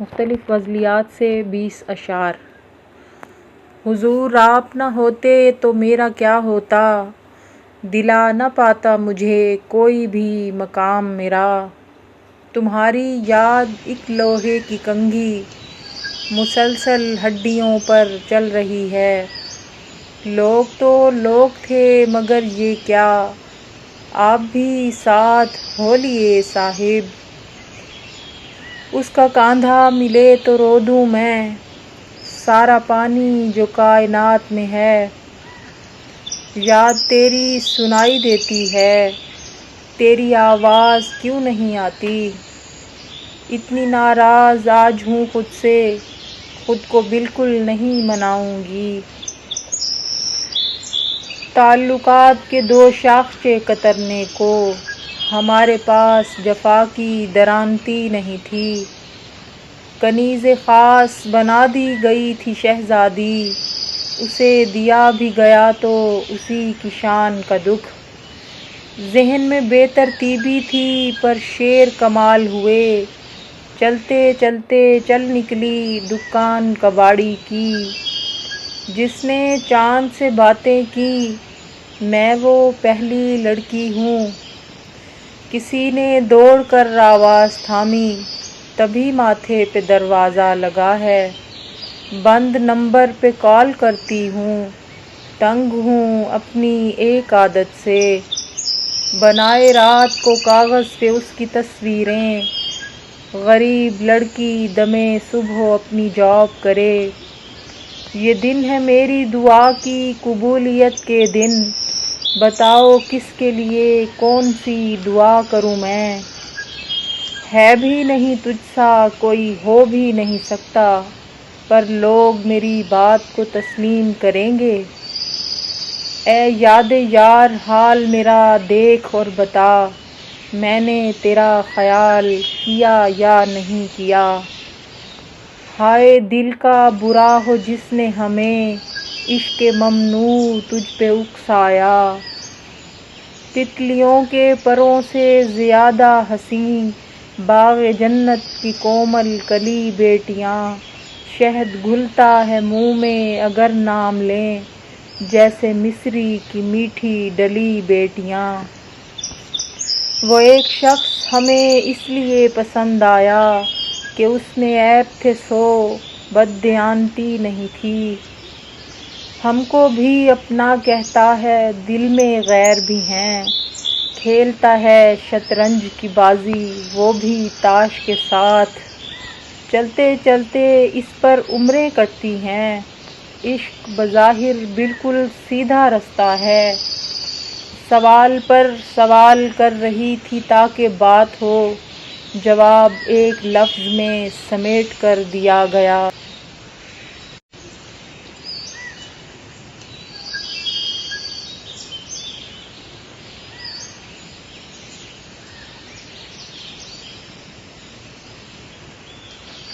مختلف غزلیات سے 20 اشعار۔ حضور آپ نہ ہوتے تو میرا کیا ہوتا، دلا نہ پاتا مجھے کوئی بھی مقام میرا۔ تمہاری یاد ایک لوہے کی کنگھی مسلسل ہڈیوں پر چل رہی ہے۔ لوگ تو لوگ تھے مگر یہ کیا، آپ بھی ساتھ ہو لیے صاحب۔ اس کا کاندھا ملے تو رو دوں میں، سارا پانی جو کائنات میں ہے۔ یاد تیری سنائی دیتی ہے، تیری آواز کیوں نہیں آتی۔ اتنی ناراض آج ہوں خود سے، خود کو بالکل نہیں مناؤں گی۔ تعلقات کے دو شاخچے کترنے کو، ہمارے پاس جفا کی درانتی نہیں تھی۔ کنیز خاص بنا دی گئی تھی شہزادی، اسے دیا بھی گیا تو اسی کی شان کا دکھ۔ ذہن میں بے ترتیبی تھی پر شیر کمال ہوئے، چلتے چلتے چل نکلی دکان کباڑی کی۔ جس نے چاند سے باتیں کی، میں وہ پہلی لڑکی ہوں۔ کسی نے دوڑ کر آواز تھامی، تبھی ماتھے پہ دروازہ لگا ہے۔ بند نمبر پہ کال کرتی ہوں، تنگ ہوں اپنی ایک عادت سے۔ بنائے رات کو کاغذ پہ اس کی تصویریں، غریب لڑکی دمِ صبح اپنی جاب کرے۔ یہ دن ہے میری دعا کی قبولیت کے دن، بتاؤ کس کے لیے کون سی دعا کروں میں۔ ہے بھی نہیں تجھ سا کوئی، ہو بھی نہیں سکتا، پر لوگ میری بات کو تسلیم کریں گے۔ اے یاد یار حال میرا دیکھ اور بتا، میں نے تیرا خیال کیا یا نہیں کیا۔ ہائے دل کا برا ہو جس نے ہمیں عشق ممنوع تجھ پہ اکسایا۔ تتلیوں کے پروں سے زیادہ حسین باغ جنت کی کومل کلی بیٹیاں۔ شہد گھلتا ہے منہ میں اگر نام لیں، جیسے مصری کی میٹھی ڈلی بیٹیاں۔ وہ ایک شخص ہمیں اس لیے پسند آیا کہ اس میں عیب تھے سو بددیانتی نہیں تھی۔ ہم کو بھی اپنا کہتا ہے، دل میں غیر بھی ہیں۔ کھیلتا ہے شطرنج کی بازی وہ بھی تاش کے ساتھ۔ چلتے چلتے اس پر عمریں کٹتی ہیں۔ عشق بظاہر بالکل سیدھا رستہ ہے، سوال پر سوال کر رہی تھی تاکہ بات ہو، جواب ایک لفظ میں سمیٹ کر دیا گیا۔